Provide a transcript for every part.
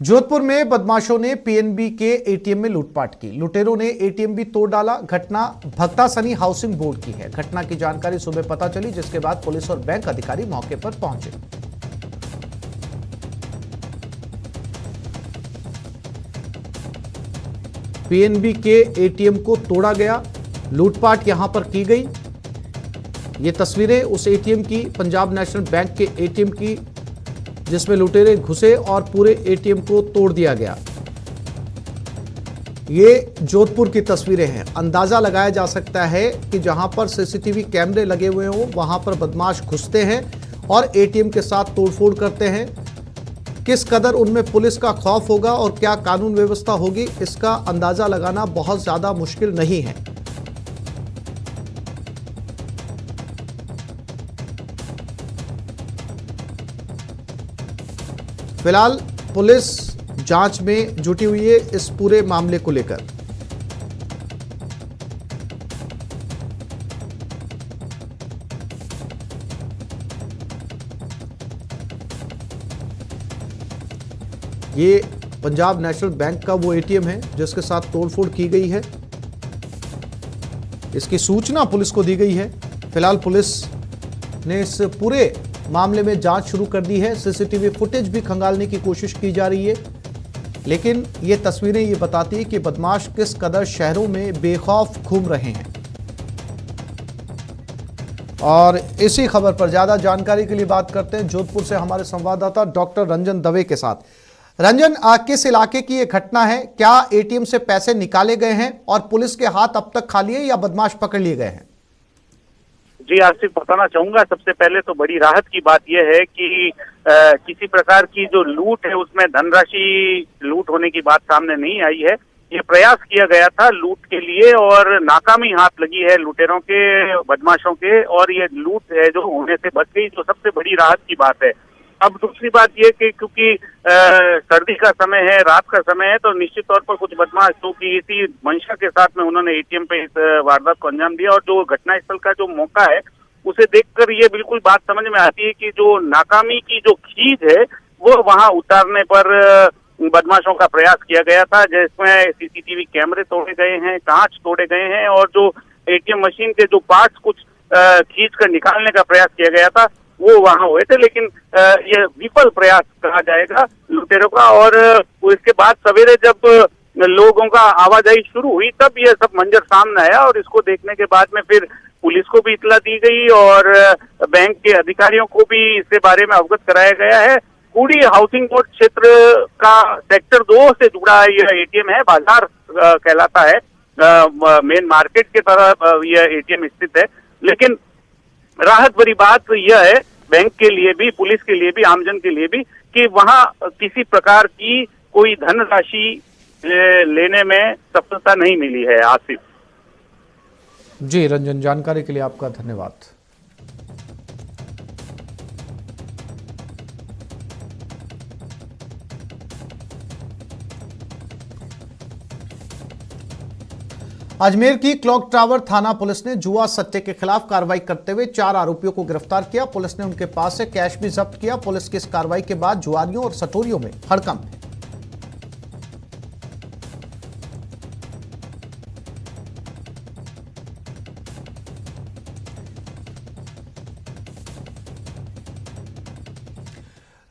जोधपुर में बदमाशों ने पीएनबी के एटीएम में लूटपाट की। लुटेरों ने एटीएम भी तोड़ डाला। घटना भक्तासनी हाउसिंग बोर्ड की है। घटना की जानकारी सुबह पता चली, जिसके बाद पुलिस और बैंक अधिकारी मौके पर पहुंचे। पीएनबी के एटीएम को तोड़ा गया, लूटपाट यहां पर की गई। ये तस्वीरें उस एटीएम की, पंजाब नेशनल बैंक के एटीएम की, जिसमें लुटेरे घुसे और पूरे एटीएम को तोड़ दिया गया। ये जोधपुर की तस्वीरें हैं। अंदाजा लगाया जा सकता है कि जहां पर सीसीटीवी कैमरे लगे हुए हों, वहां पर बदमाश घुसते हैं और एटीएम के साथ तोड़फोड़ करते हैं। किस कदर उनमें पुलिस का खौफ होगा और क्या कानून व्यवस्था होगी, इसका अंदाजा लगाना बहुत ज्यादा मुश्किल नहीं है। फिलहाल पुलिस जांच में जुटी हुई है इस पूरे मामले को लेकर। ये पंजाब नेशनल बैंक का वो एटीएम है जिसके साथ तोड़फोड़ की गई है। इसकी सूचना पुलिस को दी गई है। फिलहाल पुलिस ने इस पूरे मामले में जांच शुरू कर दी है। सीसीटीवी फुटेज भी खंगालने की कोशिश की जा रही है, लेकिन ये तस्वीरें ये बताती है कि बदमाश किस कदर शहरों में बेखौफ घूम रहे हैं। और इसी खबर पर ज्यादा जानकारी के लिए बात करते हैं जोधपुर से हमारे संवाददाता डॉक्टर रंजन दवे के साथ। रंजन, किस इलाके की ये घटना है? क्या एटीएम से पैसे निकाले गए हैं और पुलिस के हाथ अब तक खाली है या बदमाश पकड़ लिए गए हैं? जी, आसिफ, बताना चाहूंगा सबसे पहले तो बड़ी राहत की बात यह है कि किसी प्रकार की जो लूट है उसमें धनराशि लूट होने की बात सामने नहीं आई है। ये प्रयास किया गया था लूट के लिए और नाकामी हाथ लगी है लुटेरों के, बदमाशों के, और ये लूट है जो होने से बच गई, जो सबसे बड़ी राहत की बात है। अब दूसरी बात ये कि क्योंकि सर्दी का समय है, रात का समय है, तो निश्चित तौर पर कुछ बदमाश जो कि इसी मंशा के साथ में उन्होंने एटीएम पे इस वारदात को अंजाम दिया। और जो घटनास्थल का जो मौका है उसे देखकर ये बिल्कुल बात समझ में आती है कि जो नाकामी की जो खीज है वो वहां उतारने पर बदमाशों का प्रयास किया गया था, जिसमें सीसीटीवी कैमरे तोड़े गए हैं, कांच तोड़े गए हैं और जो एटीएम मशीन के जो पार्ट्स कुछ खींच कर निकालने का प्रयास किया गया था वो वहां हुए थे। लेकिन ये विफल प्रयास कहा जाएगा लुटेरों का। और इसके बाद सवेरे जब लोगों का आवाजाही शुरू हुई तब ये सब मंजर सामने आया और इसको देखने के बाद में फिर पुलिस को भी इतला दी गई और बैंक के अधिकारियों को भी इसके बारे में अवगत कराया गया है। पूरी हाउसिंग बोर्ड क्षेत्र का सेक्टर 2 से जुड़ा यह एटीएम है। बाजार कहलाता है, मेन मार्केट की तरह यह एटीएम स्थित है। लेकिन राहत भरी बात यह है बैंक के लिए भी, पुलिस के लिए भी, आमजन के लिए भी, कि वहां किसी प्रकार की कोई धनराशि लेने में सफलता नहीं मिली है। आसिफ जी रंजन, जानकारी के लिए आपका धन्यवाद। अजमेर की क्लॉक टावर थाना पुलिस ने जुआ सट्टे के खिलाफ कार्रवाई करते हुए 4 आरोपियों को गिरफ्तार किया। पुलिस ने उनके पास से कैश भी जब्त किया। पुलिस की इस कार्रवाई के बाद जुआरियों और सटोरियों में हड़कंप है।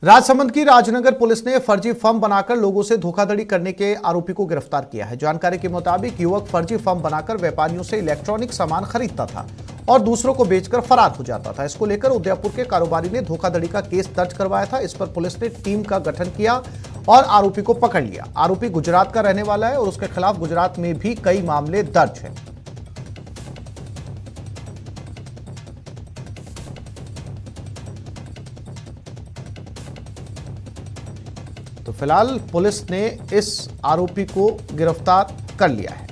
राजसमंद की राजनगर पुलिस ने फर्जी फर्म बनाकर लोगों से धोखाधड़ी करने के आरोपी को गिरफ्तार किया है। जानकारी के मुताबिक युवक फर्जी फर्म बनाकर व्यापारियों से इलेक्ट्रॉनिक सामान खरीदता था और दूसरों को बेचकर फरार हो जाता था। इसको लेकर उदयपुर के कारोबारी ने धोखाधड़ी का केस दर्ज करवाया था। इस पर पुलिस ने टीम का गठन किया और आरोपी को पकड़ लिया। आरोपी गुजरात का रहने वाला है और उसके खिलाफ गुजरात में भी कई मामले दर्ज हैं। तो फिलहाल पुलिस ने इस आरोपी को गिरफ्तार कर लिया है।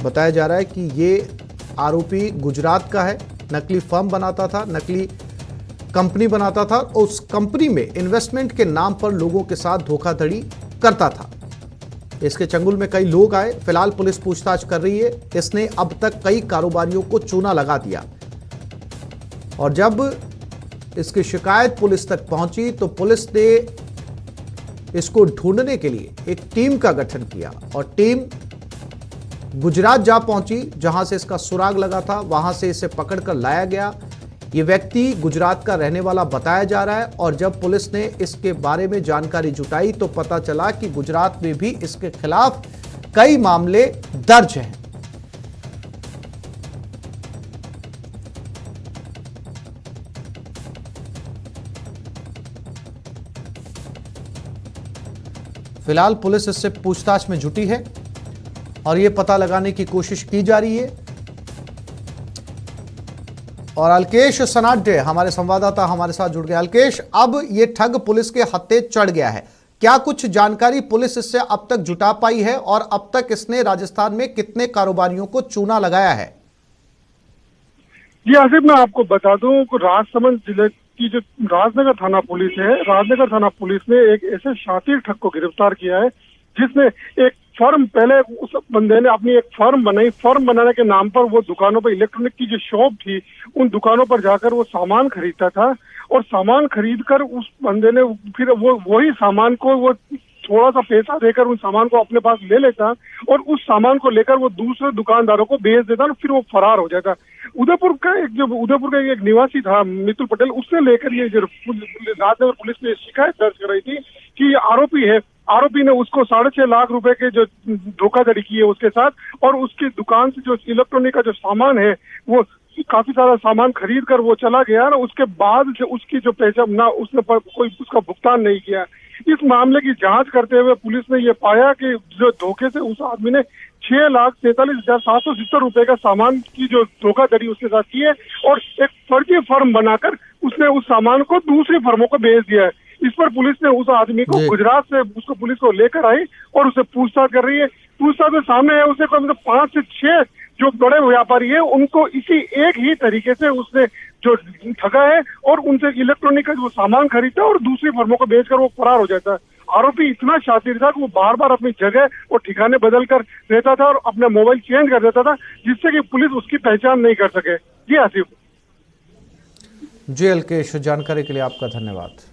बताया जा रहा है कि ये आरोपी गुजरात का है, नकली फर्म बनाता था, नकली कंपनी बनाता था और उस कंपनी में इन्वेस्टमेंट के नाम पर लोगों के साथ धोखाधड़ी करता था। इसके चंगुल में कई लोग आए। फिलहाल पुलिस पूछताछ कर रही है। इसने अब तक कई कारोबारियों को चूना लगा दिया। और जब इसकी शिकायत पुलिस तक पहुंची तो पुलिस ने इसको ढूंढने के लिए एक टीम का गठन किया और टीम गुजरात जा पहुंची, जहां से इसका सुराग लगा था। वहां से इसे पकड़कर लाया गया। ये व्यक्ति गुजरात का रहने वाला बताया जा रहा है और जब पुलिस ने इसके बारे में जानकारी जुटाई तो पता चला कि गुजरात में भी इसके खिलाफ कई मामले दर्ज हैं। फिलहाल पुलिस इससे पूछताछ में जुटी है और यह पता लगाने की कोशिश की जा रही है। और अल्केश सनाडे हमारे संवाददाता हमारे साथ जुड़ गए। अल्केश, अब ये ठग पुलिस के हत्थे चढ़ गया है, क्या कुछ जानकारी पुलिस इससे अब तक जुटा पाई है और अब तक इसने राजस्थान में कितने कारोबारियों को चूना लगाया है? जी आसिफ, मैं आपको बता दूं कि राजसमंद जिले की जो राजनगर थाना पुलिस है, राजनगर थाना पुलिस ने एक ऐसे शातिर ठग को गिरफ्तार किया है जिसने एक फर्म, पहले उस बंदे ने अपनी एक फर्म बनाई। फर्म बनाने के नाम पर वो दुकानों पर, इलेक्ट्रॉनिक की जो शॉप थी, उन दुकानों पर जाकर वो सामान खरीदता था और सामान खरीदकर उस बंदे ने फिर वही सामान को वो थोड़ा सा पैसा देकर उन सामान को अपने पास ले लेता और उस सामान को लेकर वो दूसरे दुकानदारों को बेच देता और फिर वो फरार हो जाता। उदयपुर का एक निवासी था मितुल पटेल, उसने लेकर ये जो राजनगर पुलिस ने शिकायत दर्ज कराई थी कि ये आरोपी है। आरोपी ने उसको 6.5 लाख रुपए के जो धोखाधड़ी की है उसके साथ, और उसकी दुकान से जो इलेक्ट्रॉनिक का जो सामान है वो काफी सारा सामान खरीद कर वो चला गया। ना उसके बाद से उसकी जो पैसा ना उसने कोई उसका भुगतान नहीं किया। इस मामले की जांच करते हुए पुलिस ने ये पाया कि जो धोखे से उस आदमी ने 6,43,770 रुपए का सामान की जो धोखाधड़ी उसके साथ की है और एक फर्जी फर्म बनाकर उसने उस सामान को दूसरी फर्मों को बेच दिया है। इस पर पुलिस ने उस आदमी को गुजरात से उसको पुलिस को लेकर आई और उसे पूछताछ कर रही है। पूछताछ में सामने है उसे कम से कम 5 से 6 जो बड़े व्यापारी है उनको इसी एक ही तरीके से उसने जो ठगा है और उनसे इलेक्ट्रॉनिक का जो सामान खरीदता है और दूसरी फर्मों को बेचकर वो फरार हो जाता है। आरोपी इतना शातिर था कि वो बार बार अपनी जगह और ठिकाने बदल कर रहता था और अपना मोबाइल चेंज कर देता था, जिससे कि पुलिस उसकी पहचान नहीं कर सके। जी आसिफ। जी अल्केश, जानकारी के लिए आपका धन्यवाद।